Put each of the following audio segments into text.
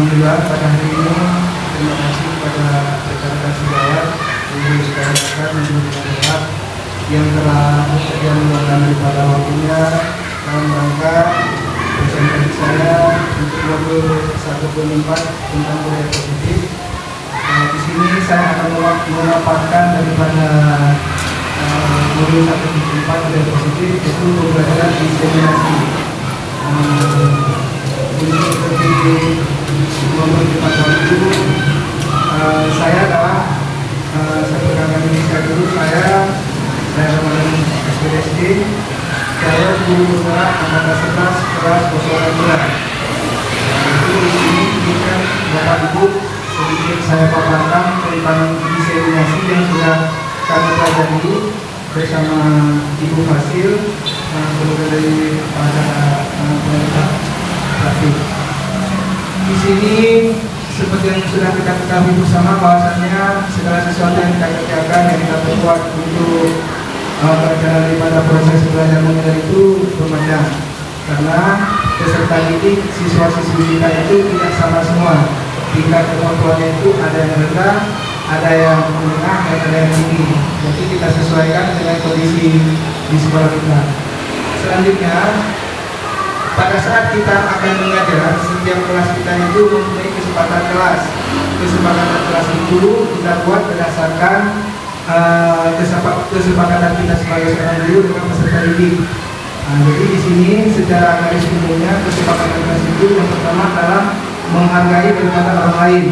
Alhamdulillah pada hari ini terima kasih kepada rekan-rekan sejawat, guru sekolah dan guru sekolah yang telah bersedia meluangkan daripada waktunya dalam rangka presentasi saya untuk modul 1.4 tentang budaya positif. Di sini saya akan memaparkan daripada modul 1.4 budaya positif, yaitu pembelajaran diseminasi. Ini seperti mempercepat waktu, saya adalah satu kakak Indonesia dulu, saya Ramadan SPSD, saya guru besar angkatan 11 kelas 02. Itu di sini bukan Bapak Ibu sedikit saya paparkan tentang diseminasi yang sudah kami pelajari bersama Ibu Fasil, kemudian dari pada pemerintah trafik. Di sini seperti yang sudah kita ketahui bersama bahwasannya segala sesuatu yang kita kerjakan, yang kita perbuat untuk berjalan daripada proses belajar mengajar itu bermacam, karena peserta didik siswa-siswi kita itu tidak sama semua. Tingkat kemampuannya itu ada yang rendah, ada yang menengah, dan ada yang tinggi. Jadi kita sesuaikan dengan kondisi di sekolah kita. Selanjutnya, pada saat kita akan mengajar, setiap kelas kita itu mempunyai kesepakatan kelas. Kesepakatan kelas itu kita buat berdasarkan kesepakatan kita sebagai seorang guru dengan peserta didik. Jadi di sini secara garis umumnya kesepakatan kelas itu yang pertama adalah menghargai daripada orang lain.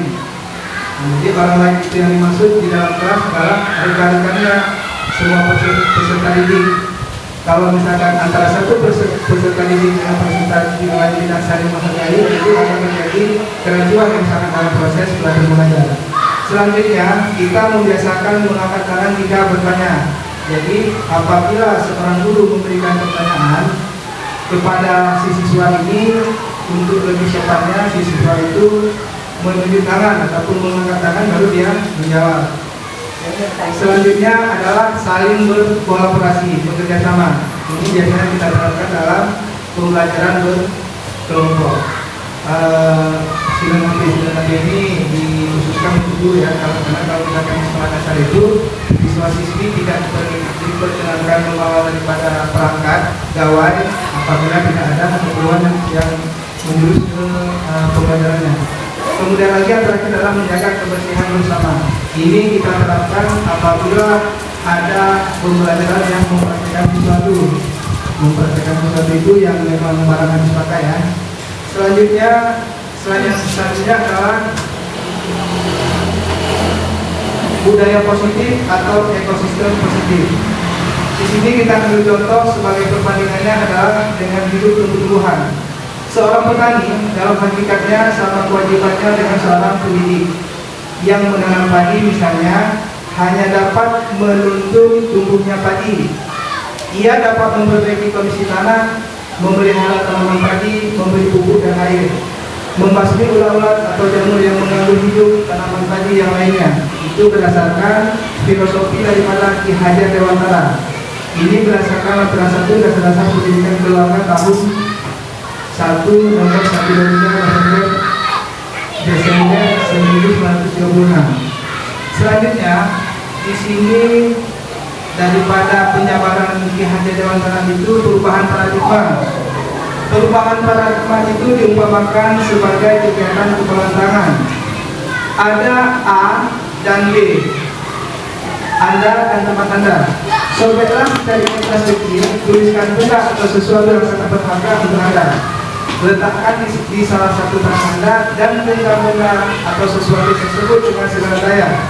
Jadi orang lain itu yang dimaksud di dalam kelas adalah rekan-rekannya, semua peserta didik. Kalau misalkan antara satu peserta didik dengan peserta didik yang lain tidak saling menghargai, itu akan terjadi keracuan yang sangat dalam proses belajar mengajar. Selanjutnya, kita membiasakan mengangkat tangan jika bertanya. Jadi, apabila seorang guru memberikan pertanyaan kepada si siswa ini, untuk lebih cepatnya si siswa itu menunjuk tangan ataupun mengangkat tangan baru dia menjawab. Selanjutnya adalah saling berkolaborasi, bekerja sama. Ini biasanya kita terapkan dalam pembelajaran berkelompok. Silakan ini dikhususkan untuk guru ya, karena kalau misalkan di sekolah dasar itu siswa-siswi tidak diperkenankan membawa daripada perangkat gawai apabila tidak ada keperluan yang menjurus ke pembelajarannya. Kemudian lagi yang terakhir adalah menjaga kebersihan bersama. Ini kita terapkan apabila ada pembelajaran yang mempraktikkan sesuatu. Mempraktikkan sesuatu itu yang memang barang harus dipakai ya. Selanjutnya adalah budaya positif atau ekosistem positif. Di sini kita ambil contoh sebagai perbandingannya adalah dengan hidup tumbuh-tumbuhan. Seorang petani dalam hakikatnya sama kewajibannya dengan seorang pendidik yang menanam padi misalnya hanya dapat menuntun tumbuhnya padi. Ia dapat memperbaiki kondisi tanah, memelihara tanaman padi, memberi pupuk dan air, membasmi ulat-ulat atau jamur yang mengganggu hidup tanaman padi yang lainnya. Itu berdasarkan filosofi daripada Ki Hajar Dewantara. Ini berdasarkan laporan 1 dasar-dasar pendidikan keluarga tahun 1 nomor 1 Desember 1936. Selanjutnya di sini daripada penjabaran Ki Hajar Dewantara itu perubahan paradigma. Perubahan paradigma itu diumpamakan sebagai kegiatan kepulan tangan. Ada A dan B, Anda dan tempat Anda. Sobeklah dari kertas kecil, tuliskan benda atau sesuatu yang sangat berharga untuk Anda. Letakkan di salah satu tangan Anda dan genggam benda atau sesuatu tersebut dengan segala daya.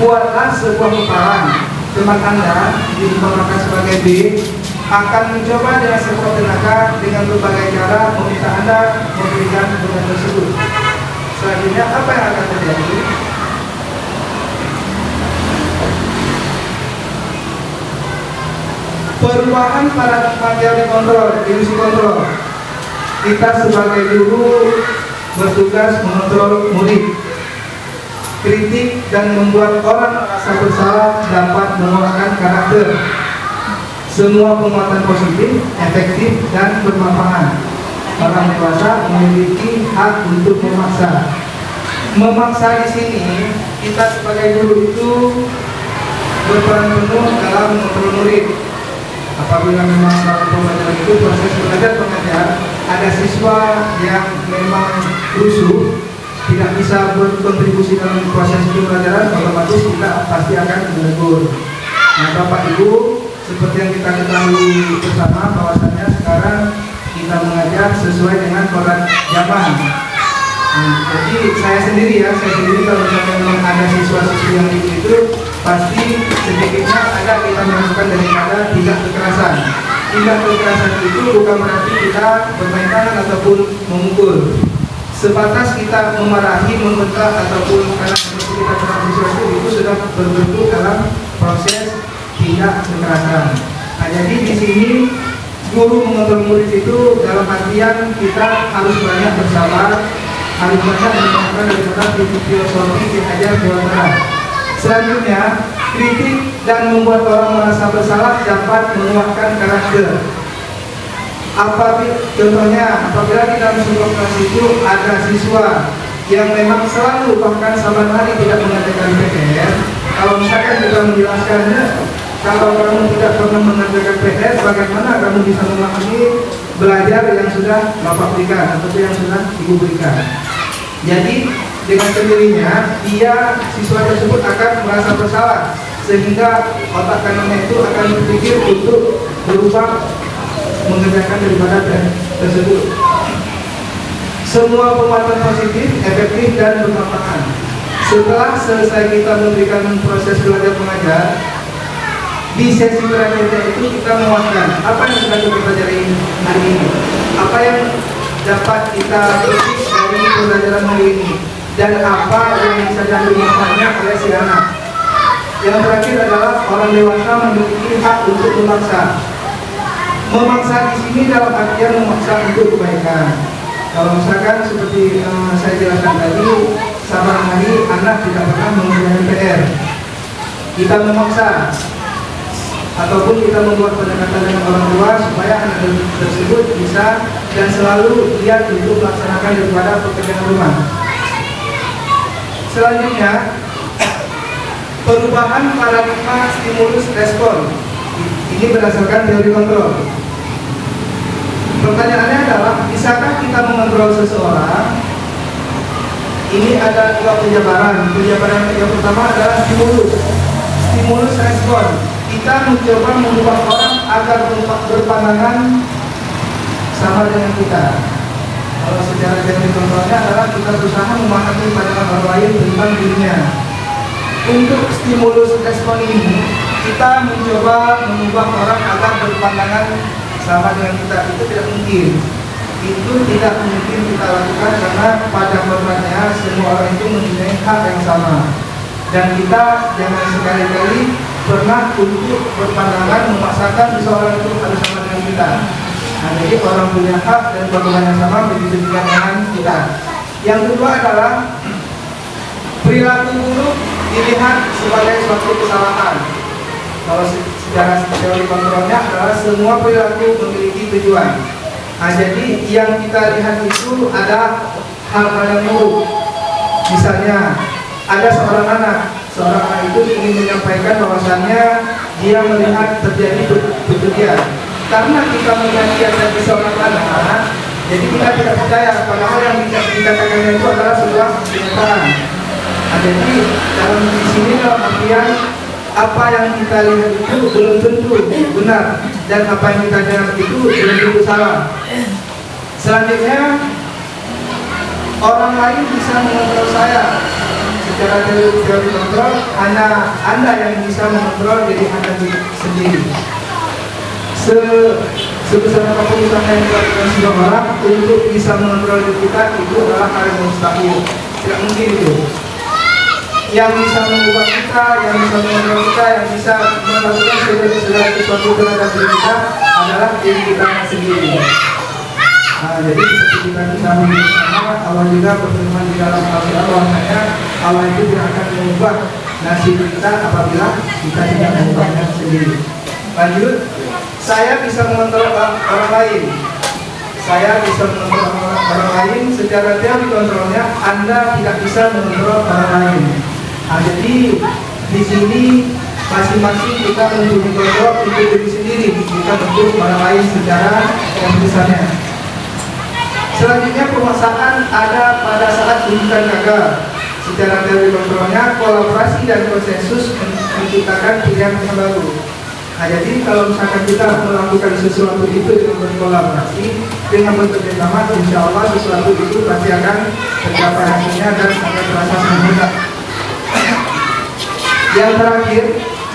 Buatlah sebuah puparan. Teman Anda diumpamakan sebagai B akan mencoba dengan sekuat tenaga dengan berbagai cara meminta Anda memberikan benda tersebut. Selanjutnya apa yang akan terjadi? Perubahan paradigma teori kontrol, ilusi kontrol. Kita sebagai guru bertugas mengontrol murid. Kritik dan membuat orang merasa bersalah dapat mengolah karakter. Semua penguatan positif, efektif dan bermanfaat. orang dewasa memiliki hak untuk memaksa. Memaksa di sini kita sebagai guru itu berperan penuh dalam mengontrol murid. Apabila memang dalam pembelajaran itu proses belajar mengajar ada siswa yang memang rusuh, tidak bisa berkontribusi dalam proses pembelajaran, otomatis kita pasti akan menegur. Nah, Bapak Ibu, seperti yang kita ketahui bersama bahwasanya sekarang kita mengajar sesuai dengan kodrat zaman. Jadi saya sendiri kalau memang ada siswa-siswi yang begitu, pasti sedikitnya ada kita melakukan daripada tindak kekerasan. Tindak kekerasan itu bukan berarti kita bermain tangan ataupun memukul. Sebatas kita memarahi, membentak ataupun karena seperti kita terhadap siswa itu sudah berbentuk dalam proses tindak kekerasan. Nah, jadi di sini guru mengontrol murid itu dalam artian kita harus banyak bersabar, harus banyak menggunakan daripada filosofi diajar Jawa Tengah. Selanjutnya, kritik dan membuat orang merasa bersalah dapat menguatkan karakter. Apabila di dalam sebuah kelas itu ada siswa yang memang selalu bahkan saban hari tidak mengerjakan PR, kalau misalkan kita menjelaskannya, kalau kamu tidak pernah mengerjakan PR, bagaimana kamu bisa memahami belajar yang sudah Bapak berikan atau yang sudah Ibu berikan? Jadi dengan sendirinya siswa tersebut akan merasa bersalah, sehingga otak kanannya itu akan berpikir untuk berubah mengerjakan daripada tersebut. Semua penguatan positif, efektif dan bermanfaat. Setelah selesai kita memberikan proses belajar mengajar, di sesi berikutnya itu kita menguatkan apa yang sudah kita pelajari hari ini, apa yang dapat kita petik dari pembelajaran hari ini, dan apa yang bisa diambil manfaatnya oleh si anak. Yang terakhir adalah orang dewasa memiliki hak untuk memaksa. Memaksa di sini dalam artian memaksa untuk kebaikan. Kalau misalkan seperti saya jelaskan tadi, saban hari anak tidak pernah mengerjakan PR, kita memaksa ataupun kita membuat pendekatan dengan orang tua supaya anak tersebut bisa dan selalu giat untuk melaksanakan daripada pekerjaan rumah. Selanjutnya, perubahan paradigma stimulus respon. Ini berdasarkan teori kontrol. Pertanyaannya adalah, bisakah kita mengontrol seseorang? Ini ada dua penjabaran. Penjabaran yang pertama adalah stimulus respon. Kita mencoba mengubah orang agar berpandangan sama dengan kita. Kalau secara teori kontrolnya adalah kita berusaha memahami pandangan orang lain tentang dirinya. Untuk stimulus respon ini, kita mencoba mengubah orang agar berpandangan sama dengan kita. Itu tidak mungkin. Itu tidak mungkin kita lakukan karena pada kodratnya semua orang itu mempunyai hak yang sama. Dan kita jangan sekali-kali pernah untuk berpandangan memaksakan seseorang itu harus sama dengan kita. Nah, jadi orang punya hak dan pandangan yang sama begitu juga dengan kita. Yang kedua adalah perilaku buruk dilihat sebagai suatu kesalahan. Kalau secara teori kontrolnya adalah semua perilaku memiliki tujuan. Nah, jadi yang kita lihat itu ada hal-hal yang buruk. Misalnya ada seorang anak itu ingin menyampaikan bahwasannya dia melihat terjadi perjudian. Karena kita melihat dia dari seorang anak, jadi kita tidak percaya padahal yang dikatakannya itu adalah sebuah kenyataan. Nah, jadi dalam di sini dalam artian apa yang kita lihat itu belum tentu benar dan apa yang kita dengar itu belum tentu salah. Selanjutnya, orang lain bisa mengontrol saya. Secara teori kontrol, hanya Anda yang bisa mengontrol diri Anda sendiri. Sebesar apapun usaha yang dilakukan sebuah orang untuk bisa mengontrol diri kita, itu adalah hal yang mustahil. Tidak mungkin itu. Yang bisa mengubah kita, yang bisa mengontrol kita, yang bisa melakukan segala sesuatu terhadap diri kita adalah diri kita sendiri. Nah, jadi seperti kita ketahui bersama, Allah juga berfirman di dalam Al-Quran bahwasanya Allah itu tidak akan mengubah nasib kita apabila kita tidak mengubahnya sendiri. Lanjut, saya bisa mengontrol orang lain. saya bisa mengontrol orang lain, secara teori kontrolnya Anda tidak bisa mengontrol orang lain. Nah, jadi di sini masing-masing kita mempunyai kontrol untuk diri sendiri, kita untuk orang lain secara keputusannya. Selanjutnya penguasaan ada pada saat rujukan gagal. Secara teori kontrolnya, kolaborasi dan konsensus menciptakan pilihan yang baru. Nah, jadi kalau misalkan kita melakukan sesuatu itu dengan berkolaborasi, dengan bekerjasama, insya Allah sesuatu itu pasti akan tercapai hasilnya dan sangat terasa mudah. Yang terakhir,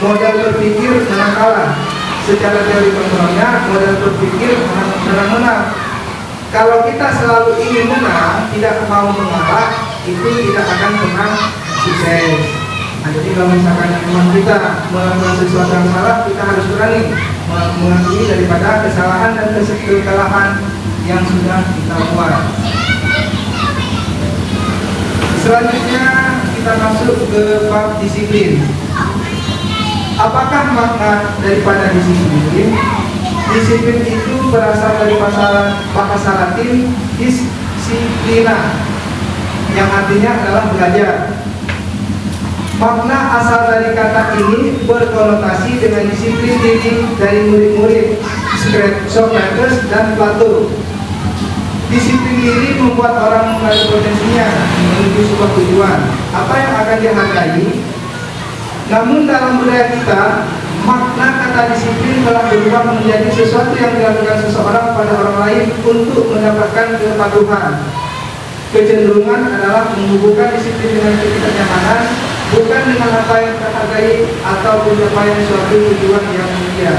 model berpikir menang kalah. Secara teori kontrolnya, model berpikir menang. Kalau kita selalu ingin menang, tidak mau mengalah, itu tidak akan pernah sukses. Nah, jadi kalau misalkan memang kita melakukan sesuatu yang salah, kita harus berani mengakui daripada kesalahan dan kesalahan yang sudah kita buat. Selanjutnya kita masuk ke bab disiplin. Apakah makna daripada disiplin? Disiplin itu berasal dari bahasa Latin disciplina, yang artinya adalah belajar. Makna asal dari kata ini berkonotasi dengan disiplin diri dari murid-murid Socrates dan Plato. Disiplin diri membuat orang mengenali potensinya menuju sebuah tujuan, apa yang akan dihargai. Namun dalam budaya kita, makna kata disiplin telah berubah menjadi sesuatu yang dilakukan seseorang pada orang lain untuk mendapatkan kepatuhan. Kecenderungan adalah menghubungkan disiplin dengan ketidaknyamanan, bukan dengan apa yang terhargai atau pencapaian suatu tujuan yang mulia.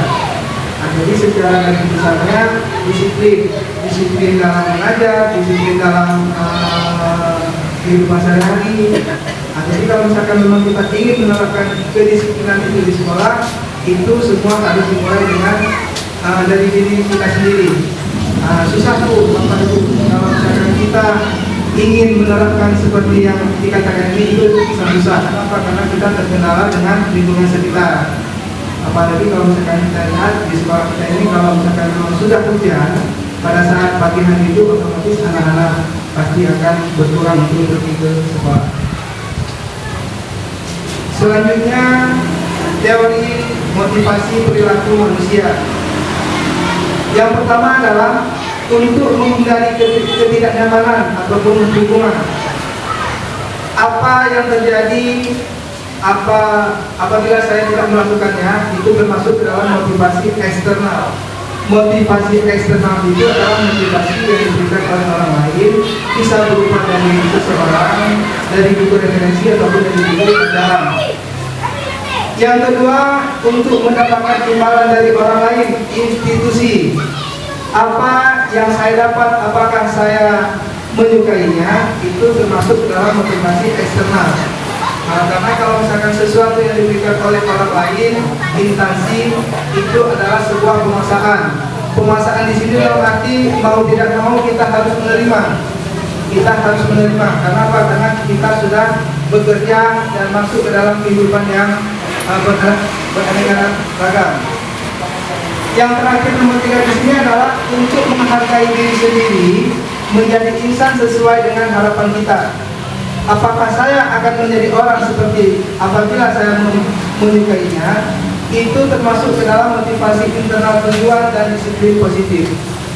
Nah, jadi secara garis besarnya disiplin dalam mengajar, disiplin dalam kehidupan sehari-hari. Nah, jadi kalau misalkan memang kita ingin menerapkan kedisiplinan itu di sekolah, itu semua harus dimulai dengan dari diri kita sendiri. Susah tuh Bapak Ibu kalau misalkan kita ingin menerapkan seperti yang dikatakan ini, itu susah. Kenapa? Karena kita terkendala dengan lingkungan sekitar. Apalagi kalau misalkan kita lihat di sekolah kita ini, kalau misalkan memang sudah hujan pada saat pagi hari itu, otomatis anak-anak pasti akan berkurang untuk pergi ke sekolah. Selanjutnya, teori motivasi perilaku manusia. Yang pertama adalah untuk menghindari ketidaknyamanan ataupun dukungan. Apa yang terjadi apabila saya tidak melakukannya, itu termasuk dalam motivasi eksternal. Motivasi eksternal itu adalah motivasi yang diberikan oleh orang lain, bisa berupa dari seseorang, dari buku referensi ataupun dari buku dalam. Yang kedua, untuk mendapatkan imbalan dari orang lain, institusi. Apa yang saya dapat, apakah saya menyukainya, itu termasuk dalam motivasi eksternal. Karena kalau misalkan sesuatu yang diberikan oleh orang lain, instansi, itu adalah sebuah penguasaan. Penguasaan di sini dalam arti mau tidak mau kita harus menerima. Kita harus menerima. Karena apa? Karena kita sudah bekerja dan masuk ke dalam kehidupan yang beraneka ragam. Yang terakhir nomor 3 di sini adalah untuk menghargai diri sendiri, menjadi insan sesuai dengan harapan kita. Apakah saya akan menjadi orang seperti apabila saya menyukainya? Itu termasuk ke dalam motivasi internal tujuan dan disiplin positif.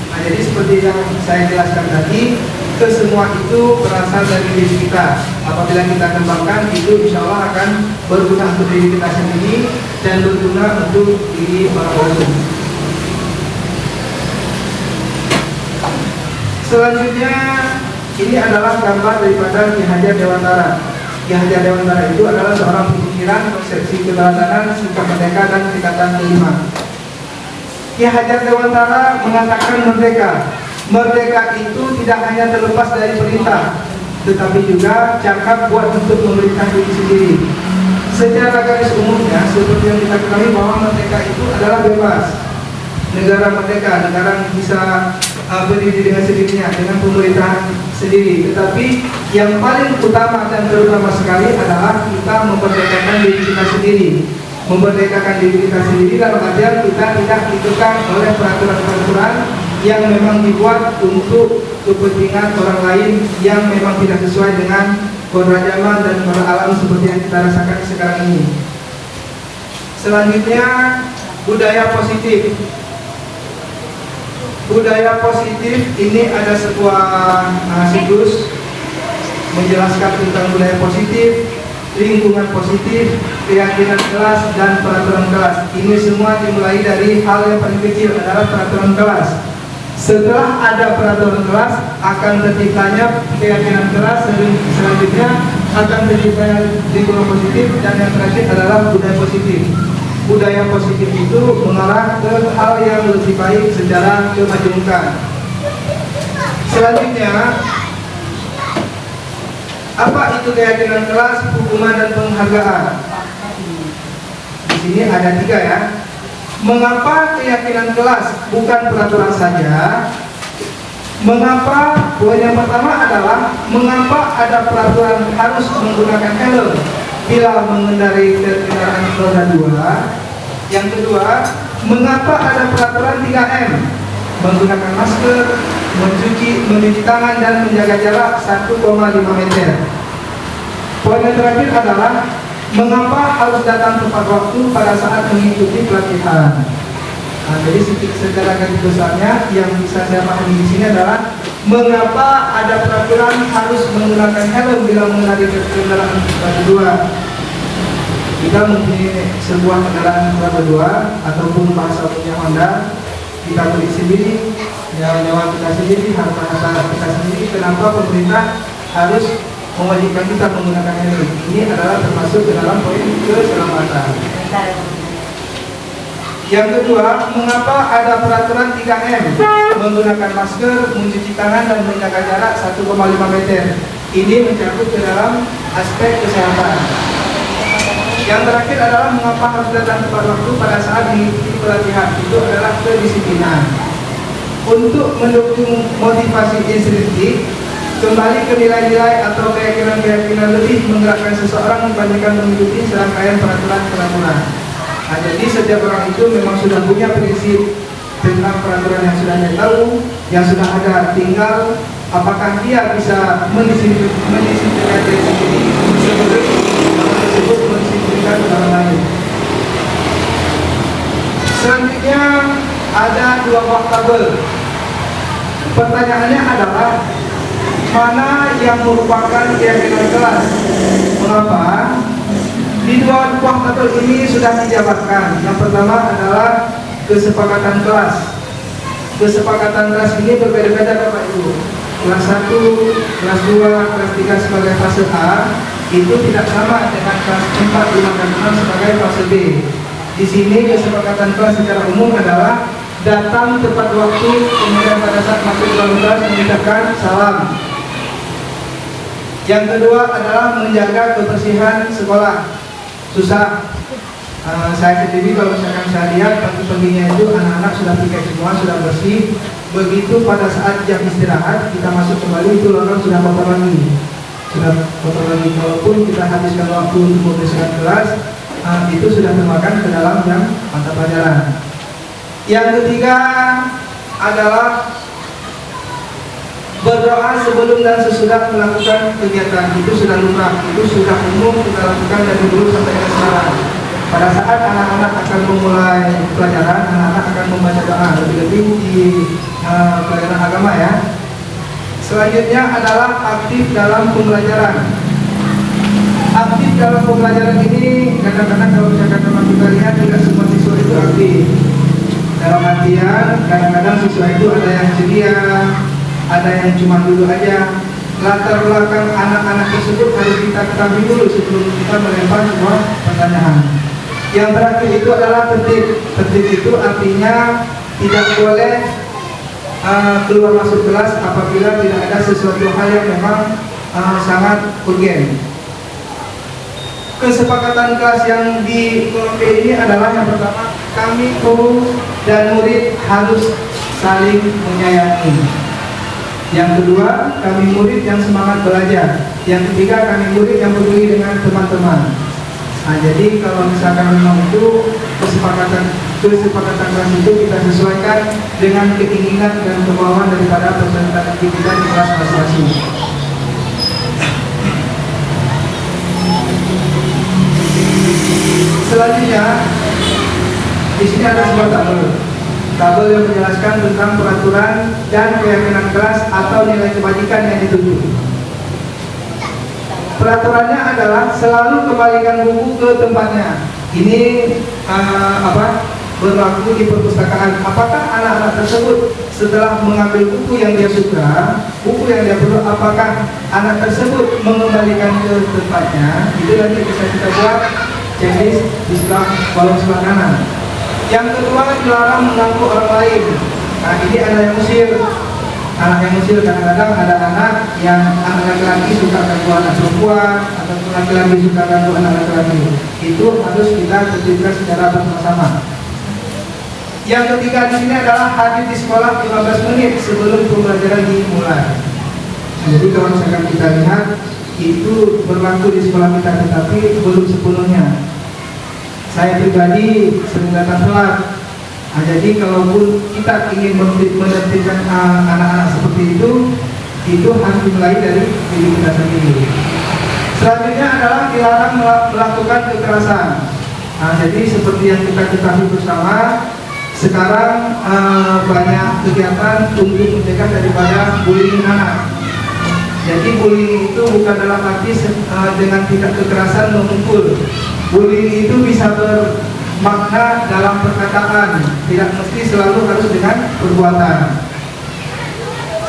Nah, jadi seperti yang saya jelaskan tadi, kesemua itu berasal dari diri kita. Apabila kita kembangkan, itu insya Allah akan berguna untuk diri kita sendiri dan berguna untuk diri orang lain. Selanjutnya, ini adalah gambar daripada Ki Hajar Dewantara. Ki Hajar Dewantara itu adalah seorang pemikiran, konsepsi keteladanan, sikap merdeka, dan tingkatan kelima. Ki Hajar Dewantara mengatakan merdeka itu tidak hanya terlepas dari perintah, tetapi juga cakap buat untuk memerintah diri sendiri. Secara garis umumnya, seperti yang kita ketahui bahwa merdeka itu adalah bebas. Negara merdeka, negara yang bisa berdiri dengan sendirinya, dengan pemerintahan sendiri. Tetapi yang paling utama dan terutama sekali adalah kita memerdekakan diri kita sendiri. Memerdekakan diri kita sendiri dalam artian kita tidak dikekang oleh peraturan-peraturan yang memang dibuat untuk kepentingan orang lain yang memang tidak sesuai dengan kodrat zaman dan kodrat alam seperti yang kita rasakan sekarang ini. Selanjutnya, budaya positif. Budaya positif ini ada sebuah siklus menjelaskan tentang budaya positif, lingkungan positif, keyakinan kelas, dan peraturan kelas. Ini semua dimulai dari hal yang paling kecil adalah peraturan kelas. Setelah ada peraturan kelas, akan terciptanya keyakinan kelas, selanjutnya akan terciptanya lingkungan positif, dan yang terakhir adalah budaya positif. Budaya positif itu mengarah ke hal yang lebih baik secara kemajemukan. Selanjutnya, apa itu keyakinan kelas, hukuman, dan penghargaan? Di sini ada 3 ya. Mengapa keyakinan kelas bukan peraturan saja? Mengapa? Poin yang pertama adalah mengapa ada peraturan harus menggunakan helm bila mengendarai kendaraan roda 2? Yang kedua, mengapa ada peraturan 3M? Menggunakan masker, mencuci tangan, dan menjaga jarak 1,5 meter. Poin yang terakhir adalah mengapa harus datang tepat waktu pada saat mengikuti pelatihan. Nah, jadi secara garis besarnya yang bisa saya pahami di sini adalah mengapa ada peraturan harus menggunakan helm bila mengendarai kendaraan roda 2. Kita mempunyai sebuah kendaraan roda 2 ataupun bahasa umumnya Honda, kita beli sendiri, nyawa kita sendiri, harta kita sendiri. Kenapa pemerintah harus mewajibkan kita menggunakan helm? Ini adalah termasuk ke dalam poin keselamatan. Yang kedua, mengapa ada peraturan 3M? Menggunakan masker, mencuci tangan, dan menjaga jarak 1,5 meter. Ini mencakup ke dalam aspek kesehatan. Yang terakhir adalah mengapa harus datang tepat waktu pada saat mengikuti pelatihan. Itu adalah kedisiplinan. Untuk mendukung motivasi intrinsik, kembali ke nilai-nilai atau keyakinan-keyakinan lebih menggerakkan seseorang dibandingkan mengikuti serangkaian peraturan-peraturan. Nah, jadi setiap orang itu memang sudah punya prinsip tentang peraturan yang sudah dia tahu, yang sudah ada. Tinggal apakah dia bisa mendisiplinkan diri sendiri sebelum tersebut mendisiplinkan orang lain. Selanjutnya ada 2 buah tabel. Pertanyaannya adalah mana yang merupakan keyakinan kelas? Mengapa? Di 2 buah tabel ini sudah dijabarkan. Yang pertama adalah kesepakatan kelas. Kesepakatan kelas ini berbeda-beda Bapak Ibu. Kelas 1, kelas 2, kelas 3 sebagai fase A itu tidak sama dengan kelas 4, 5, dan 6 sebagai fase B. Di sini kesepakatan kelas secara umum adalah datang tepat waktu, kemudian pada saat masuk dalam kelas mengucapkan salam. Yang kedua adalah menjaga kebersihan sekolah. Susah. Saya sendiri kalau misalkan saya lihat pagi-paginya itu anak-anak sudah piket semua, sudah bersih. Begitu pada saat jam istirahat kita masuk kembali itu lorong sudah kotor lagi. Walaupun kita habiskan waktu untuk membersihkan kelas, itu sudah termakan ke dalam jam mata pelajaran. Yang ketiga adalah berdoa sebelum dan sesudah melakukan kegiatan. Itu sudah lumrah, itu sudah umum kita lakukan dari dulu sampai sekarang. Pada saat anak-anak akan memulai pelajaran, anak-anak akan membaca doa, lebih-lebih di pelajaran agama ya. Selanjutnya adalah aktif dalam pembelajaran. Aktif dalam pembelajaran ini kadang-kadang kalau misalkan teman kita lihat tidak semua siswa itu aktif. Dalam artian kadang-kadang siswa itu ada yang ceria, ada yang cuma duduk aja. Latar belakang anak-anak tersebut harus kita ketahui dulu sebelum kita melempar sebuah pertanyaan. Yang terakhir itu adalah tertib. Tertib itu artinya tidak boleh keluar masuk kelas apabila tidak ada sesuatu hal yang memang sangat urgen. Kesepakatan kelas yang di kolom B ini adalah yang pertama, kami guru dan murid harus saling menyayangi. Yang kedua, kami murid yang semangat belajar. Yang ketiga, kami murid yang peduli dengan teman-teman. Nah, jadi kalau misalkan memang itu kesepakatan kelas itu kita sesuaikan dengan keinginan dan kemauan daripada peserta didik kita di kelas masing-masing. Selanjutnya, di sini ada sebuah tabel yang menjelaskan tentang peraturan dan keyakinan kelas atau nilai kebajikan yang dituju. Peraturannya adalah selalu kembalikan buku ke tempatnya. Ini berlaku di perpustakaan. Apakah anak-anak tersebut setelah mengambil buku yang dia suka, buku yang dia perlu, apakah anak tersebut mengembalikan ke tempatnya? Itu nanti bisa kita buat checklist di kolom sebelah kanan. Yang kedua, dilarang mengganggu orang lain. Nah, ini ada yang usir. Anak yang musir, kadang-kadang ada anak yang anak laki-laki suka ganggu anak perempuan atau laki-laki suka ganggu anak laki-laki. Itu harus kita tertibkan secara bersama-sama. Yang ketiga di sini adalah hadir di sekolah 15 menit sebelum pembelajaran dimulai. Jadi kalau misalkan kita lihat itu berlaku di sekolah kita, tetapi belum sepenuhnya. Saya pribadi sering datang telat. Nah, jadi kalaupun kita ingin menertibkan anak-anak seperti itu harus dimulai dari diri kita sendiri. Selanjutnya adalah dilarang melakukan kekerasan. Nah, jadi seperti yang kita ketahui bersama, sekarang banyak kegiatan untuk mencegah daripada bullying anak. Jadi bullying itu bukan dalam arti dengan tindak kekerasan memukul. Bullying itu bisa makna dalam perkataan, tidak mesti selalu harus dengan perbuatan.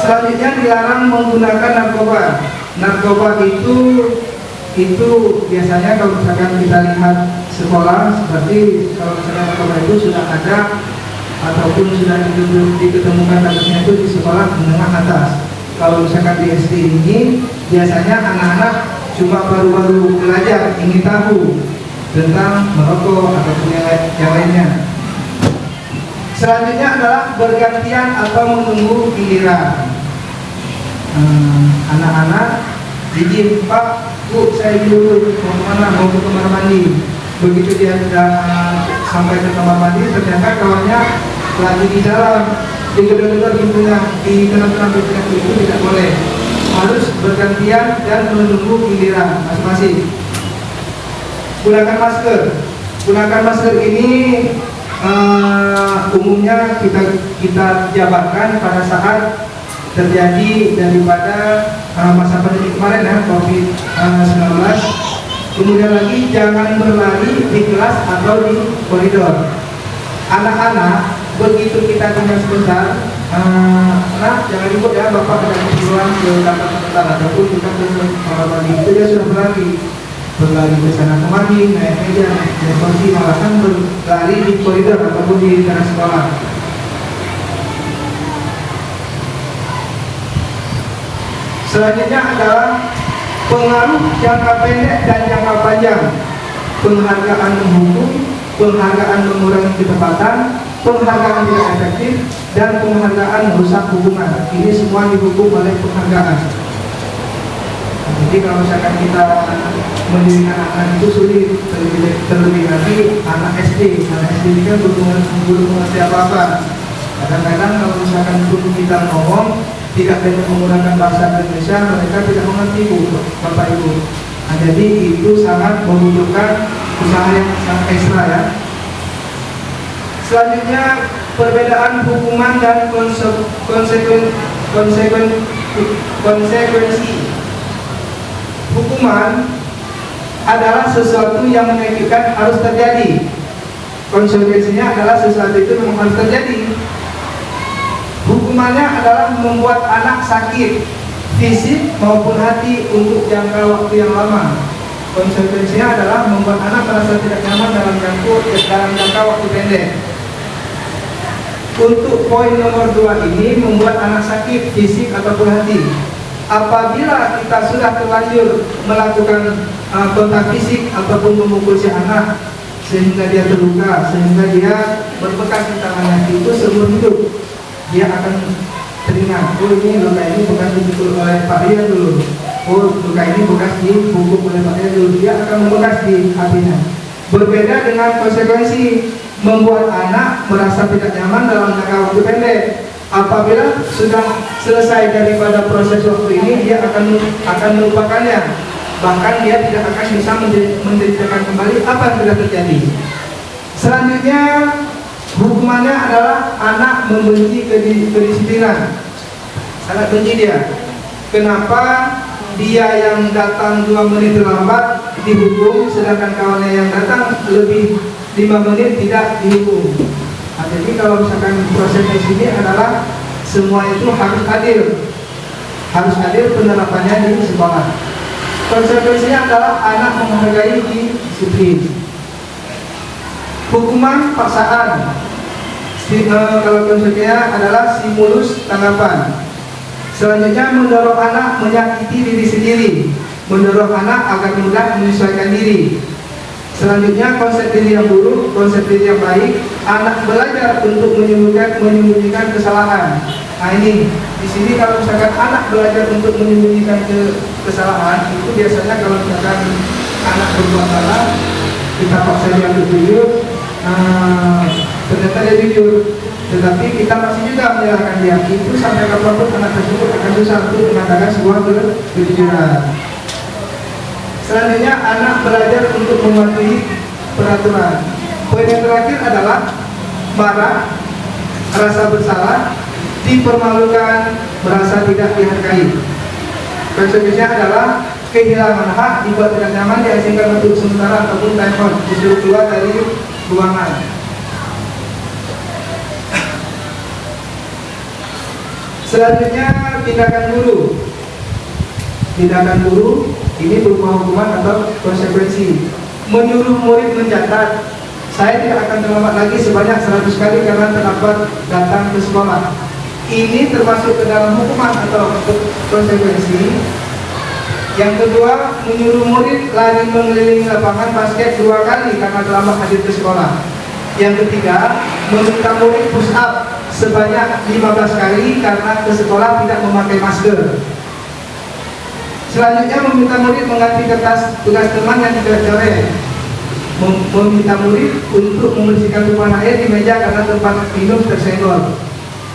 Selanjutnya dilarang menggunakan narkoba. Narkoba itu biasanya kalau misalkan kita lihat sekolah, seperti kalau misalkan narkoba itu sudah ada ataupun sudah diketemukan kasusnya itu di sekolah menengah atas. Kalau misalkan di SD ini biasanya anak-anak cuma baru-baru belajar, ingin tahu tentang merokok ataupun yang lainnya. Selanjutnya adalah bergantian atau menunggu giliran. Anak-anak jadi Pak, Bu, saya dulu mau kemana? Mau ke kamar mandi. Begitu dia sudah sampai ke kamar mandi, ternyata kawannya lagi di dalam, digedor-gedor pintunya, ditenang-tenang pintunya, itu tidak boleh. Harus bergantian dan menunggu giliran masing-masing. Gunakan masker. Gunakan masker ini umumnya kita jabarkan pada saat terjadi daripada masa pandemi kemarin ya, COVID-19. Kemudian lagi jangan berlari di kelas atau di koridor. Anak-anak begitu kita tinggal sebentar, jangan ikut ya, Bapak ada keperluan ke kantor sebentar ataupun kita ke kamar mandi, itu dia sudah berlari ke sana kemari, naik meja, naik kursi, malahan berlari di koridor ataupun di teras sekolah. Selanjutnya adalah pengaruh jangka pendek dan jangka panjang, penghargaan menghukum, penghargaan mengurangi ketepatan, penghargaan tidak efektif, dan penghargaan merusak hubungan. Ini semua dihukum oleh penghargaan. Jadi kalau misalkan kita mendidik anak-anak itu sulit, terlebih lagi anak SD. Anak SD ini kan belum mengerti apa-apa. Kadang-kadang kalau misalkan pun kita ngomong tidak banyak menggunakan bahasa Indonesia, mereka tidak mengerti, Bapak Ibu. Nah, jadi itu sangat membutuhkan usaha yang sangat ekstra ya. Selanjutnya perbedaan hukuman dan konsekuensi. Hukuman adalah sesuatu yang menyakitkan harus terjadi. Konsekuensinya adalah sesuatu itu memang harus terjadi. Hukumannya adalah membuat anak sakit fisik maupun hati untuk jangka waktu yang lama. Konsekuensinya adalah membuat anak merasa tidak nyaman dalam jangka waktu pendek. Untuk poin nomor 2 ini, membuat anak sakit fisik ataupun hati. Apabila kita sudah terlanjur melakukan kontak fisik ataupun memukul si anak sehingga dia terluka, sehingga dia berbekas di tangannya, itu seumur hidup dia akan teringat, oh ini luka ini bukan dipukul oleh Pak Rian dulu, oh luka ini bekas dipukul oleh Pak Edul, dia akan membekas di hatinya. Berbeda dengan konsekuensi membuat anak merasa tidak nyaman dalam jangka waktu pendek. Apabila sudah selesai daripada proses waktu ini, dia akan melupakannya. Bahkan dia tidak akan bisa menceritakan kembali apa yang sudah terjadi. Selanjutnya hukumannya adalah anak membenci kedisiplinan. Sangat benci dia. Kenapa dia yang datang 2 menit terlambat dihukum, sedangkan kawannya yang datang lebih 5 menit tidak dihukum. Nah, jadi kalau misalkan proses di sini adalah semua itu harus adil penerapannya di sekolah. Konsekuensinya adalah anak menghargai disiplin. Hukuman paksaan, kalau konsekuensinya adalah stimulus tanggapan. Selanjutnya mendorong anak menyakiti diri sendiri, mendorong anak agar mudah menyesuaikan diri. Selanjutnya konsep diri yang buruk, konsep diri yang baik, anak belajar untuk menyembunyikan kesalahan. Nah ini, di sini kalau misalkan anak belajar untuk menyembunyikan kesalahan, itu biasanya kalau misalkan anak berbuat salah, kita paksa dia untuk jujur, ternyata dia jujur, tetapi kita masih juga menyalahkan dia. Itu sampai kapanpun anak tersebut akan susah untuk mengadakan sebuah kejujuran. Selanjutnya anak belajar untuk mematuhi peraturan. Poin yang terakhir adalah marah, rasa bersalah, dipermalukan, merasa tidak dihargai. Konsekuensinya adalah kehilangan hak, dibuat tidak nyaman, diasingkan untuk sementara ataupun time out, disuruh keluar dari ruangan. Selanjutnya tindakan guru. Tindakan guru ini berupa hukuman atau konsekuensi. Menyuruh murid mencatat, saya tidak akan terlambat lagi sebanyak 100 kali karena terlambat datang ke sekolah. Ini termasuk ke dalam hukuman atau konsekuensi. Yang kedua, menyuruh murid lari mengelilingi lapangan basket 2 kali karena terlambat hadir ke sekolah. Yang ketiga, meminta murid push up sebanyak 15 kali karena ke sekolah tidak memakai masker. Selanjutnya meminta murid mengganti kertas tugas teman yang dicoret-coret. Meminta murid untuk membersihkan tumpahan air di meja karena tempat minum tersenggol.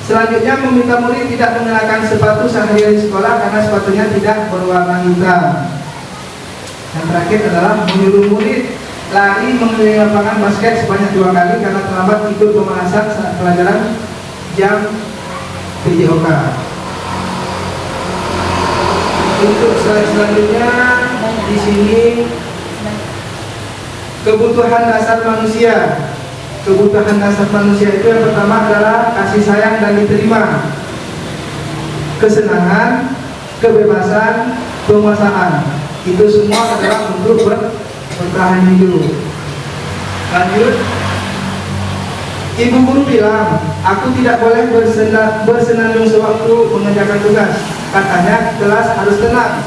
Selanjutnya meminta murid tidak mengenakan sepatu sehari-hari di sekolah karena sepatunya tidak berwarna hitam. Yang terakhir adalah menyuruh murid lari mengelilingi lapangan basket sebanyak 2 kali karena terlambat ikut pemanasan saat pelajaran jam PJOK. Untuk slide selanjutnya di sini kebutuhan dasar manusia. Kebutuhan dasar manusia itu yang pertama adalah kasih sayang dan diterima, kesenangan, kebebasan, penguasaan. Itu semua adalah untuk bertahan hidup. Lanjut. Ibu guru bilang, aku tidak boleh bersenandung sewaktu mengerjakan tugas. Katanya kelas harus tenang,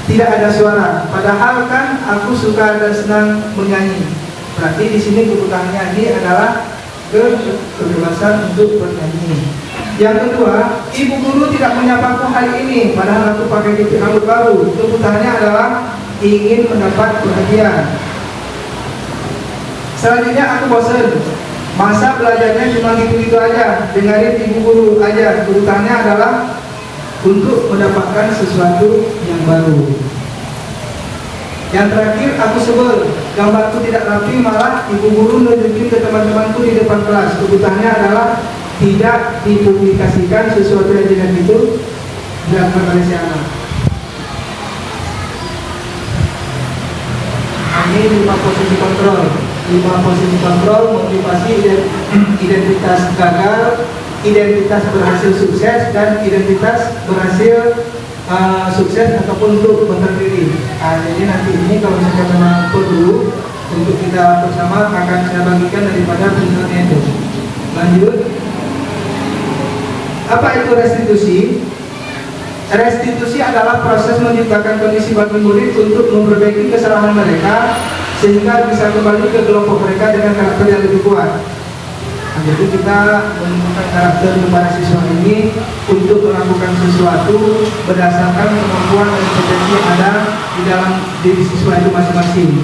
tidak ada suara. Padahal kan aku suka dan senang menyanyi. Berarti di sini kebutuhannya ini adalah kebebasan untuk bernyanyi. Yang kedua, ibu guru tidak menyapaku hari ini, padahal aku pakai titik rambut baru. Kebutuhannya adalah ingin mendapat perhatian. Selanjutnya aku bosan. Masa belajarnya cuma gitu-gitu aja, dengerin ibu guru aja. Kebutuhannya adalah untuk mendapatkan sesuatu yang baru. Yang terakhir, aku sebel, gambarku tidak rapi, malah ibu guru nunjukin ke teman-temanku di depan kelas. Kebutuhannya adalah tidak dipublikasikan sesuatu yang tidak itu dilakukan oleh si anak. Ini 5 posisi kontrol. 5 posisi kontrol, motivasi, identitas gagal, identitas berhasil sukses, dan identitas berhasil sukses ataupun untuk berdiri. Jadi nanti ini kalau misalkan memang perlu untuk kita bersama akan saya bagikan daripada penjelasannya itu. Lanjut. Apa itu restitusi? Restitusi adalah proses menciptakan kondisi bagi murid untuk memperbaiki kesalahan mereka sehingga bisa kembali ke kelompok mereka dengan karakter yang lebih kuat. Jadi kita menemukan karakter kepada siswa ini untuk melakukan sesuatu berdasarkan kemampuan dan potensi yang ada di dalam diri siswa itu masing-masing.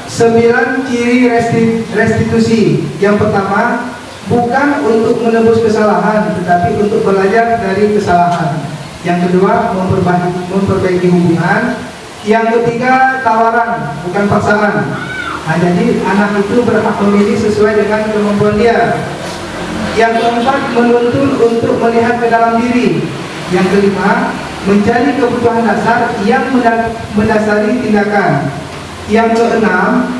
Sembilan ciri restitusi. Yang pertama, bukan untuk menebus kesalahan, tetapi untuk belajar dari kesalahan. Yang kedua, memperbaiki hubungan. Yang ketiga, tawaran, bukan paksaan. Nah, jadi anak itu berhak memilih sesuai dengan kemampuan dia. Yang keempat, menuntun untuk melihat ke dalam diri. Yang kelima, mencari kebutuhan dasar yang mendasari tindakan. Yang keenam,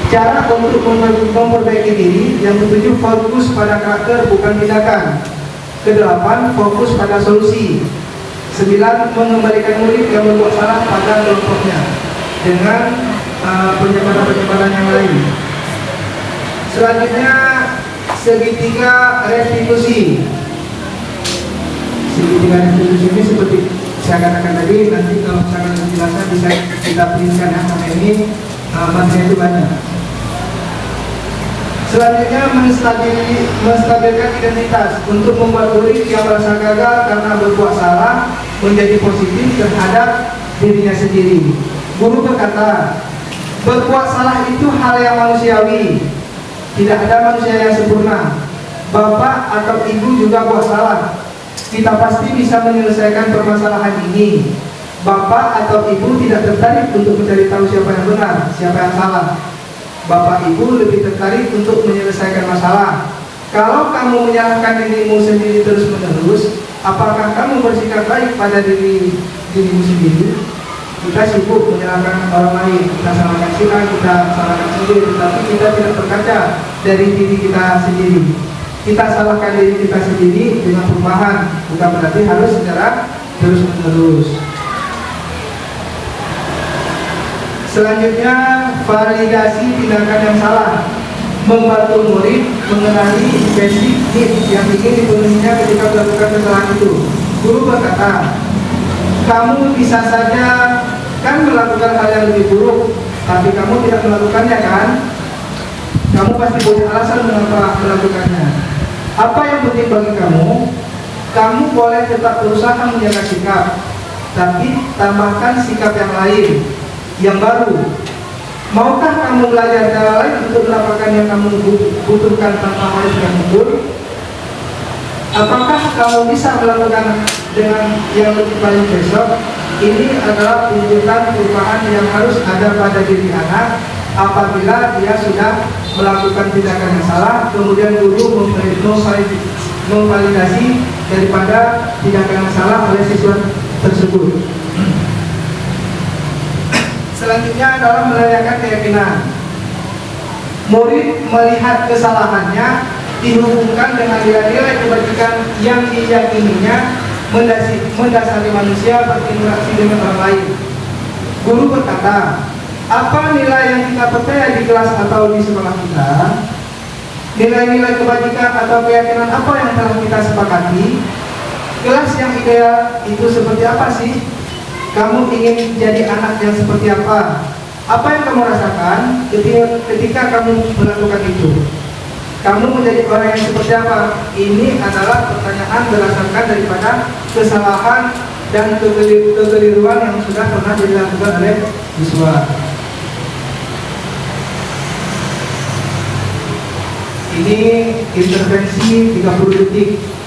cara untuk memperbaiki diri. Yang ketujuh, fokus pada karakter bukan tindakan. Kedelapan, fokus pada solusi. 9, mengembalikan murid yang berbuat salah pada kelompoknya dengan penyebaran-penyebaran yang lain. Selanjutnya, segitiga restitusi. Segitiga restitusi ini seperti saya katakan tadi, nanti kalau misalkan penjelasan bisa kita printkan ya, karena ini materinya itu banyak. Selanjutnya, menstabilkan identitas untuk membuat murid yang merasa gagal karena berbuat salah menjadi positif terhadap dirinya sendiri. Guru berkata, berbuat salah itu hal yang manusiawi. Tidak ada manusia yang sempurna. Bapak atau ibu juga buat salah. Kita pasti bisa menyelesaikan permasalahan ini. Bapak atau ibu tidak tertarik untuk mencari tahu siapa yang benar, siapa yang salah. Bapak ibu lebih tertarik untuk menyelesaikan masalah. Kalau kamu menyalahkan dirimu sendiri terus menerus, apakah kamu bersikap baik pada dirimu sendiri? Kita sibuk menyalahkan orang lain, kita salahkan sila, kita salahkan sendiri, tetapi kita tidak berkaca dari diri kita sendiri. Kita salahkan diri kita sendiri dengan perubahan, bukan berarti harus secara terus menerus. Selanjutnya, validasi tindakan yang salah. Membantu murid mengenali basic needs yang ingin dipenuhinya ketika melakukan kesalahan itu. Guru berkata, kamu bisa saja kan melakukan hal yang lebih buruk, tapi kamu tidak melakukannya kan? Kamu pasti punya alasan mengapa melakukannya. Apa yang penting bagi kamu? Kamu boleh tetap berusaha menjaga sikap, tapi tambahkan sikap yang lain, yang baru. Maukah kamu belajar cara lain untuk mendapatkan yang kamu butuhkan tanpa harus yang mundur? Apakah kamu bisa melakukan dengan yang lebih baik besok? Ini adalah tuntutan perubahan yang harus ada pada diri anak apabila dia sudah melakukan tindakan yang salah, kemudian guru memvalidasi daripada tindakan yang salah oleh siswa tersebut. Selanjutnya adalah merayakan keyakinan. Murid melihat kesalahannya dihubungkan dengan nilai-nilai kebajikan yang diyakininya mendasari manusia berinteraksi dengan orang lain. Guru berkata, apa nilai yang kita percaya di kelas atau di sekolah kita? Nilai-nilai kebajikan atau keyakinan apa yang telah kita sepakati? Kelas yang ideal itu seperti apa sih? Kamu ingin jadi anak yang seperti apa? Apa yang kamu rasakan ketika kamu melakukan itu? Kamu menjadi orang yang seperti apa? Ini adalah pertanyaan berdasarkan daripada kesalahan dan kekeliruan yang sudah pernah dilakukan oleh siswa. Ini intervensi 30 detik.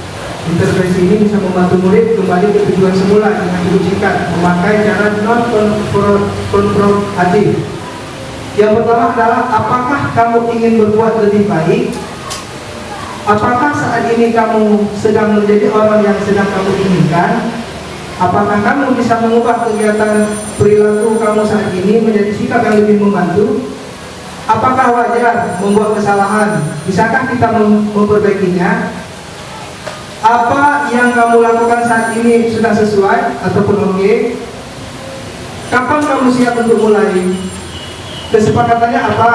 Intervensi ini bisa membantu murid kembali ke tujuan semula dengan cukup singkat, memakai cara non-konfrontatif. Yang pertama adalah, apakah kamu ingin berbuat lebih baik? Apakah saat ini kamu sedang menjadi orang yang sedang kamu inginkan? Apakah kamu bisa mengubah kegiatan perilaku kamu saat ini menjadi sikap yang lebih membantu? Apakah wajar membuat kesalahan? Bisakah kita memperbaikinya? Apa yang kamu lakukan saat ini sudah sesuai ataupun oke? Kapan kamu siap untuk mulai? Kesepakatannya apa?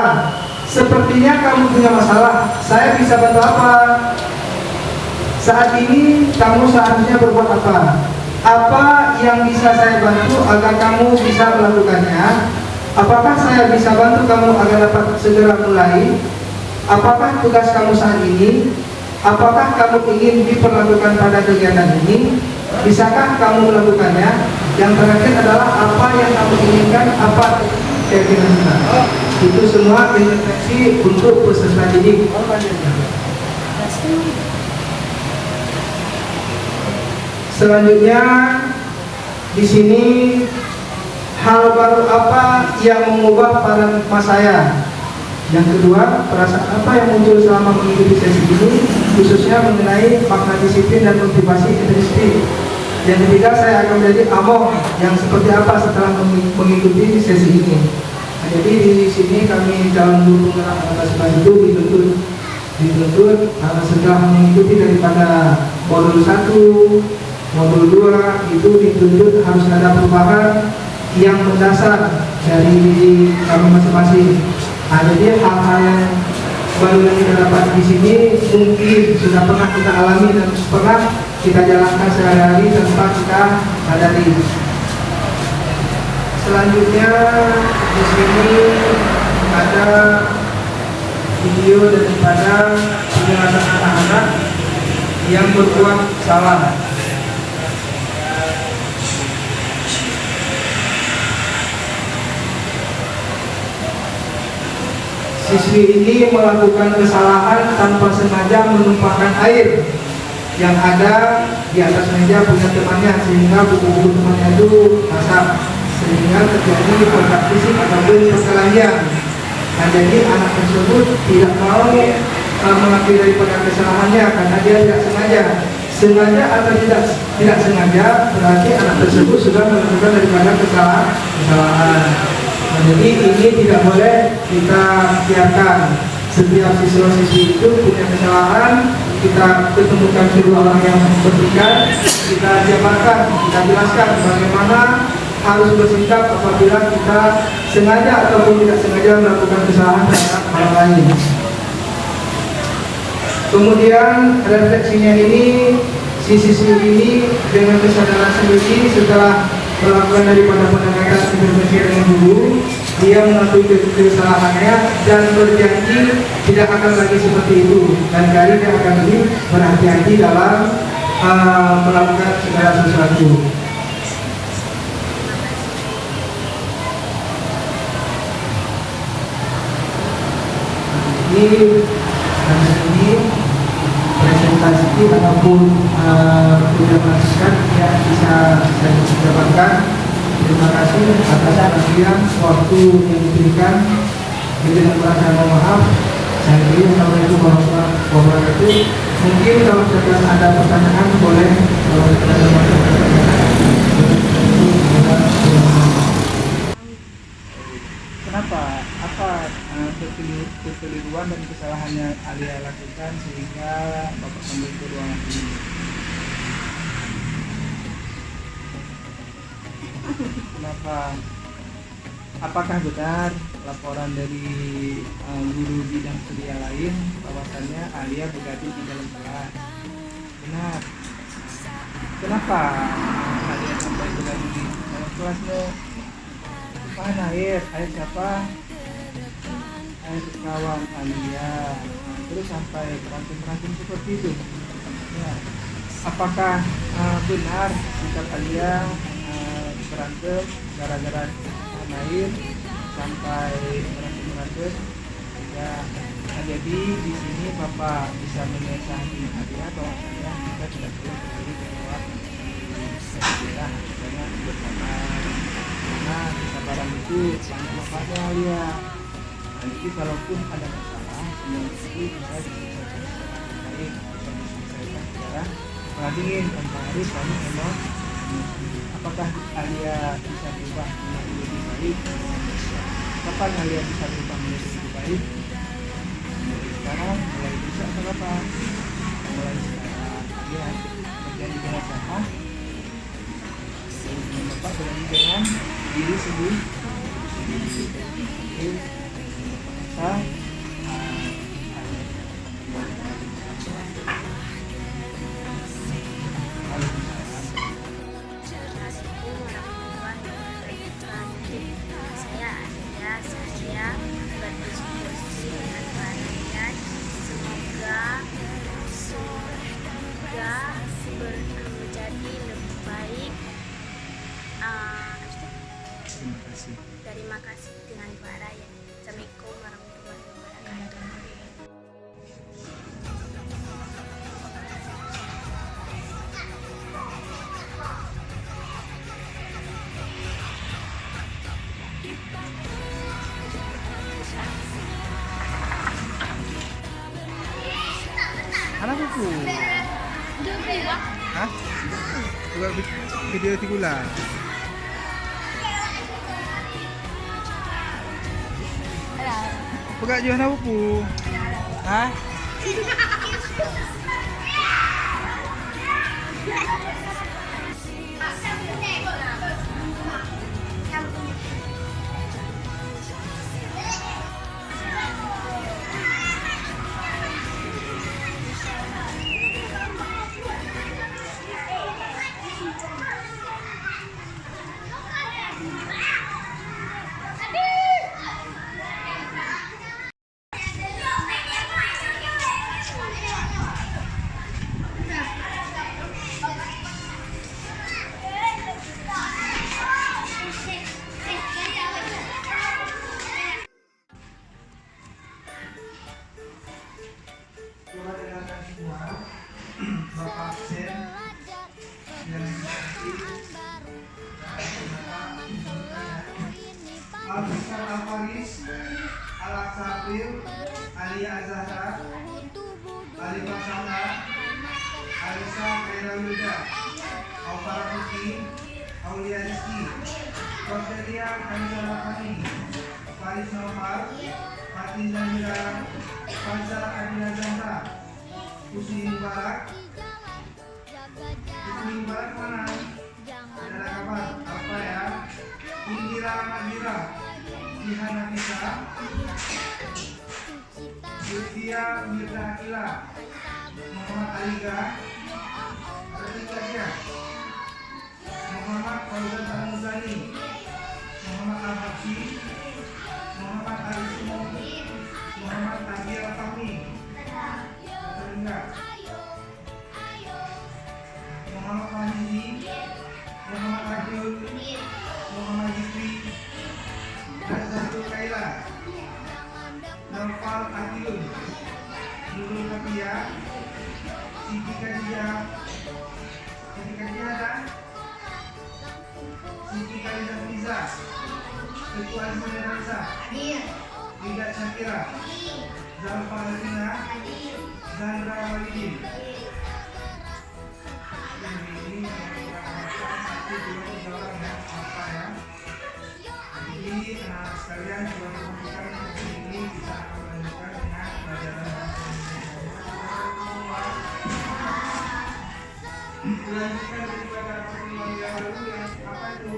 Sepertinya kamu punya masalah. Saya bisa bantu apa? Saat ini kamu seharusnya berbuat apa? Apa yang bisa saya bantu agar kamu bisa melakukannya? Apakah saya bisa bantu kamu agar dapat segera mulai? Apakah tugas kamu saat ini? Apakah kamu ingin diperlakukan pada kegiatan ini? Bisakah kamu melakukannya? Yang terakhir adalah apa yang kamu inginkan, apa keyakinan kita. Itu semua intervensi untuk peserta didik. Selanjutnya di sini hal baru apa yang mengubah paradigma saya? Yang kedua, perasaan apa yang muncul selama mengikuti sesi ini, khususnya mengenai makna disiplin dan motivasi intrinsik. Yang ketiga, saya akan menjadi among yang seperti apa setelah mengikuti sesi ini. Nah, jadi di sini kami calon guru penggerak atas itu dituntut setelah mengikuti daripada modul 1, modul 2 itu dituntut harus ada perubahan yang mendasar dari kami masing-masing. Nah, jadi hal-hal yang baru yang kita dapat di sini mungkin sudah pernah kita alami dan pernah kita jalankan sehari-hari tanpa kita sadari. Selanjutnya di sini ada video daripada penjelasan anak-anak yang berbuat salah. Siswi ini melakukan kesalahan tanpa sengaja menumpahkan air yang ada di atas meja punya temannya, sehingga buku-buku temannya itu basah, sehingga terjadi kontak fisik ataupun perkelahian. Nah, jadi anak tersebut tidak mau mengakui daripada kesalahannya karena dia tidak sengaja. Sengaja atau tidak sengaja berarti anak tersebut sudah melakukan daripada kesalahan. Nah, jadi ini tidak boleh kita biarkan. Setiap siswa-siswi itu punya kesalahan, kita ketemukan kedua orang yang berbeda, kita jabarkan, kita jelaskan bagaimana harus bersikap apabila kita sengaja ataupun tidak sengaja melakukan kesalahan terhadap orang lain. Kemudian refleksinya ini, si siswi ini dengan kesadaran sendiri setelah melakukan daripada penegakan intervensi dengan guru, dia mengakui kesalahannya dan berjanji tidak akan lagi seperti itu, dan kali dia akan lebih berhati-hati dalam melakukan segala sesuatu. Ini presentasi ataupun penjelasan yang bisa saya dapatkan. Terima kasih atas perhatian waktu yang diberikan. Dengan perasaan mohon maaf. Saya kira Assalamualaikum warahmatullahi wabarakatuh. Mungkin kalau sedang ada pertanyaan boleh kalau ada Kenapa? Apa kekeliruan dan kesalahan yang Alia lakukan sehingga Bapak kembali ke ruangan ini? Kenapa? Apakah benar laporan dari guru bidang studi lain bahwasannya Alia berganti di dalam kelas? Benar. Kenapa Alia sampai berganti di dalam kelasnya? Tumpahan air siapa? Air kawan Alia. Terus sampai berantem seperti itu. Ya. Apakah benar jika Alia berantem gara-gara air sampai berantem? Ya, jadi di sini Bapak bisa menasihati Alia bahwasanya kita tidak perlu kembali ke keluar. Kita hanya bersama. Karena kesabaran itu sangat manfaatnya Alia. Jadi kalaupun ada masalah, semua itu bisa diselesaikan secara baik, bisa diselesaikan secara dingin tanpa harus kami memang. Apakah Alia bisa berubah menjadi lebih baik? Kapan Alia bisa berubah menjadi lebih baik? Mulai sekarang, mulai besok atau kapan? Mulai sekarang Alia berjanji dengan siapa? Dengan Bapak, berjanji dengan diri sendiri. terima kasih dengan Pak Raya. Assalamualaikum warahmatullahi wabarakatuh. Anak buku. Hah? Bukan video Tigula. Bukan jual anak buku. Hah? Coba dengarkan semua Bapak absen yang Al-Fisar Al-Faris Al-Aksafir Alia Azhara Alifah Samra Alisa Kairawuda Aufara Putri Aulia Rizki Kordelia Kamila Makani Faris Nawfal Fatih Zahira Fajar Adila Zahra Husni Mubarak mana? Ada kabar apa ya? Indira Madira Jihan Nafisa Sylvia Mirza Akila Muhammad Aliga Retiga Muhammad Fauzan Al-Muzani Muhammad Al-Habsi Muhammad Arismo Muhammad Abiyah Fahmi Enggak Muhammad Fahmi Muhammad Abdul Muhammad Yusri Azharul Kaila Naufal Adilun Nurul Kapia Siti Khadijah dan Siti Khadijah Fiza Ketua Ismail Reza Lidat Syakira Zalfa Alina Zandra Walidin. Ini satu dua tiga orang ya, apa ya? Jadi anak sekalian coba perhatikan ini kita akan melanjutkan dengan pelajaran bahasa Indonesia. Melanjutkan daripada pertemuan yang lalu yang apa itu?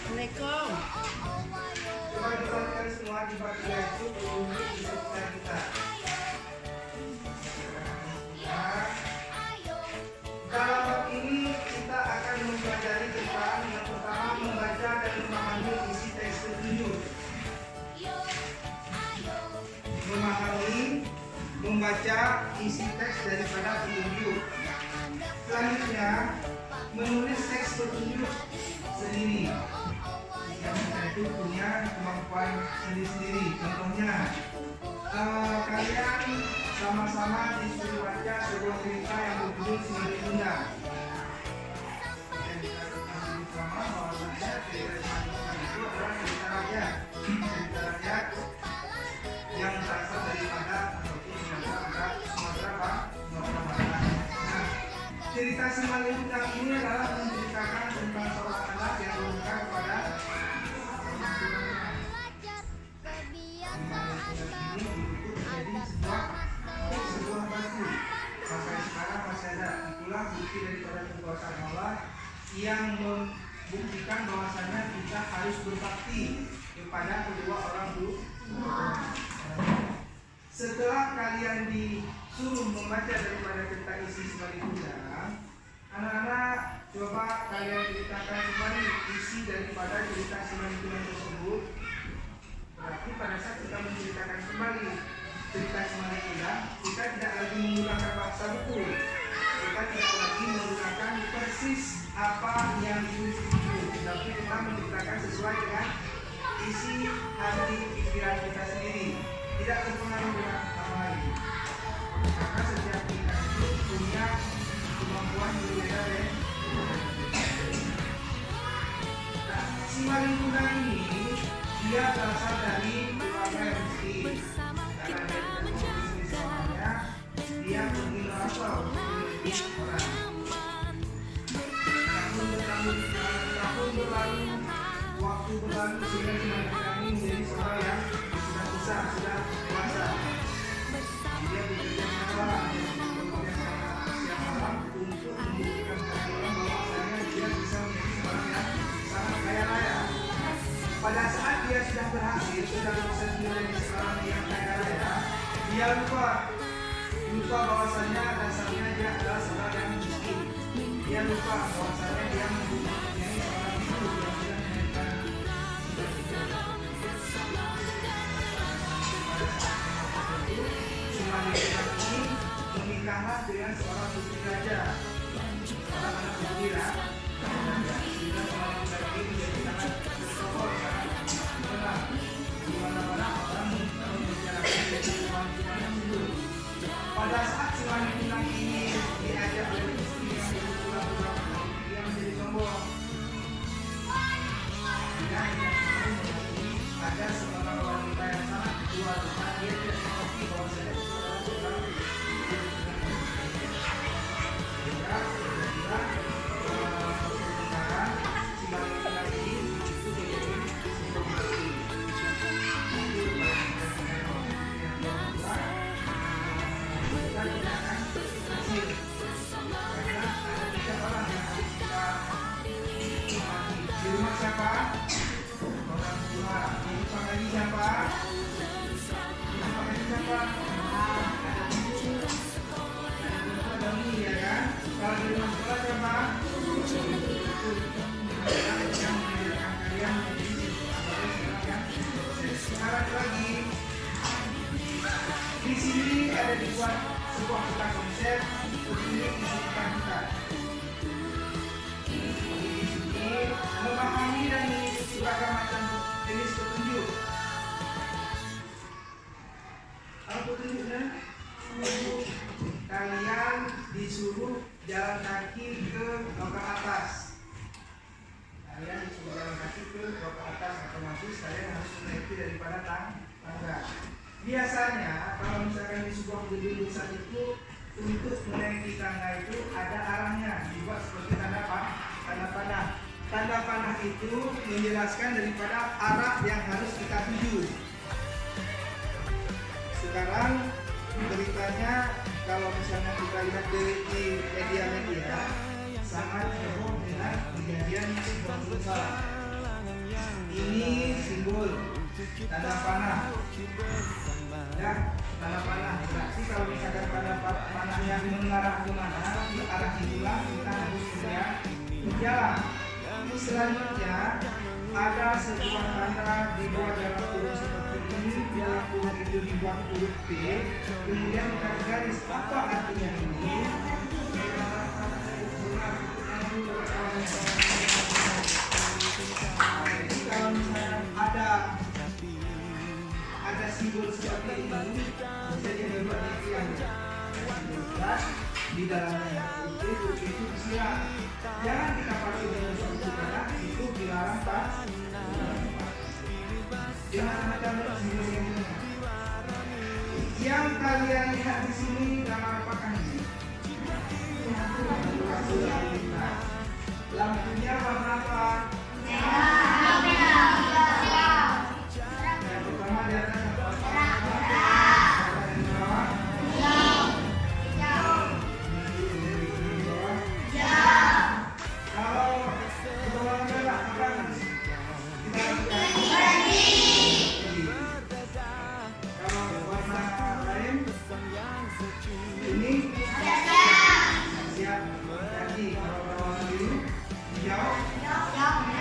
Assalamualaikum. Coba diperhatikan semua di bagian itu untuk kita. Dalam bab ini kita akan mempelajari tentang yang pertama membaca dan memahami isi teks petunjuk. Memahami, membaca isi teks daripada petunjuk. Selanjutnya menulis teks petunjuk sendiri. Yang kita itu punya kemampuan sendiri-sendiri. Contohnya, kalian sama-sama disuruh baca sebuah cerita yang berjudul Si Madu Bunda. Dan kita bersama bahwasanya cerita itu adalah cerita rakyat yang berasal daripada ataupun yang simbol lingkungan ini adalah menceritakan tentang seorang anak yang meminta kepada sebuah batu. Sampai sekarang masih ada. Itulah bukti daripada kekuasaan Allah yang membuktikan bahwasanya kita harus berbakti kepada kedua orang tua. Setelah kalian disuruh membaca daripada tentang isi Simalin Kundang, anak-anak coba kalian ceritakan kembali isi daripada cerita Simalin Kundang tersebut. Berarti pada saat kita menceritakan kembali cerita Simalin Kundang, kita tidak lagi menggunakan bahasa buku, kita tidak lagi menggunakan persis apa yang ditulis di buku, tapi kita menceritakan sesuai dengan isi hati pikiran kita sendiri, tidak terpengaruh dengan orang lain. Karena setiap kita itu punya kemampuan berbeda ya. Nah, Simalin Kundang ini dia berasal dari keluarga yang miskin. Karena dia pergi merantau di orang. Tahun berlalu, waktu berlalu sehingga Simalin Kundang ini menjadi seorang yang sudah besar, sudah dewasa. Dia bekerja sama siang malam untuk membuktikan kepada orang bahwasanya dia bisa menjadi seorang yang sangat kaya raya. Pada saat dia sudah berhasil, sudah bisa menjadi seorang yang kaya raya, dia lupa bahwasanya dasarnya dia adalah seorang yang miskin. Dia lupa bahwasanya dia mempunyai seorang ibu yang sudah melahirkan. Simalin Kundang ini menikahlah dengan seorang putri raja, seorang anak gembira. Sehingga Simalin Kundang ini menjadi sangat bersyukur, sangat tenang. Di mana-mana orang membicarakan tentang Simalin Kundang tersebut. Pada saat Simalin Kundang ini diajak oleh istri yang kebetulan beberapa tahun, dia menjadi sombong. Ada seorang wanita yang sangat tua, dia tidak mengerti bahwasanya seorang Simalin Kundang ini itu menjadi simbol bakti. Kita tidak akan berhasil karena ada 3 orang yang harus kita hormati. Di rumah siapa? Orang tua. Di rumah lagi siapa? Di rumah lagi siapa? Ada ibu, ada umi, ya kan? Kalau di rumah sekolah siapa? Yang menjadikan kalian menjadi seorang yang sekarang lagi. Di sini ada dibuat sebuah peta konsep untuk menunjukkan kita. Di sini memahami dan mengikuti berbagai macam jenis petunjuk. Apa petunjuknya? Kalian disuruh jalan kaki ke lokal atas. Kalian disuruh jalan kaki ke lokal atas, otomatis kalian harus menaiki daripada tangga. Biasanya kalau misalkan di sebuah gedung besar itu untuk menaiki tangga itu ada arahnya, dibuat seperti tanda panah. Tanda panah itu menjelaskan daripada arah yang harus kita tuju. Sekarang beritanya kalau misalnya kita lihat di media sangat heboh dengan kejadian sebuah besar. Ini simbol tanda panah. Ya, tanda panah. Berarti kalau misalkan tanda panahnya mengarah ke mana, di arah itulah kita harus berjalan. Selanjutnya ada sebuah tanda dibuat dalam huruf seperti ini, dalam huruf itu dibuat huruf P, kemudian kita garis apa artinya ini. Jadi kalau misalnya ada simbol seperti ini, bisa dibuat di dalamnya itu disiram. Jangan kita pakai dengan suatu karena itu dilarang Pak. Jangan macam simbol ini. Yang kalian lihat di sini gambar apakah ini? Ini siap. Jadi kalau berlawanan dulu hijau. Ini ada halaman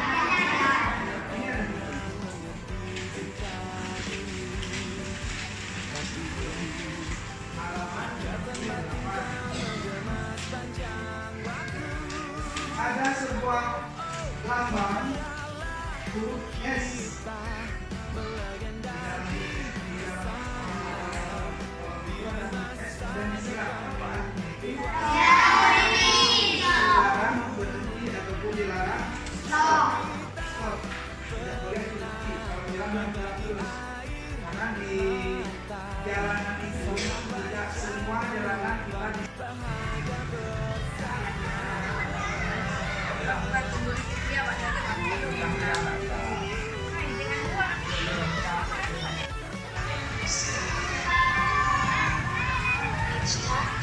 ada sebuah lambang huruf S. Dan disiram apa? Dilarang berhenti ataupun dilarang stop. Tidak boleh berhenti. Kalau dilarang jalan terus. Karena di jalanan itu tidak semua jalanan kita di Iya, Pak.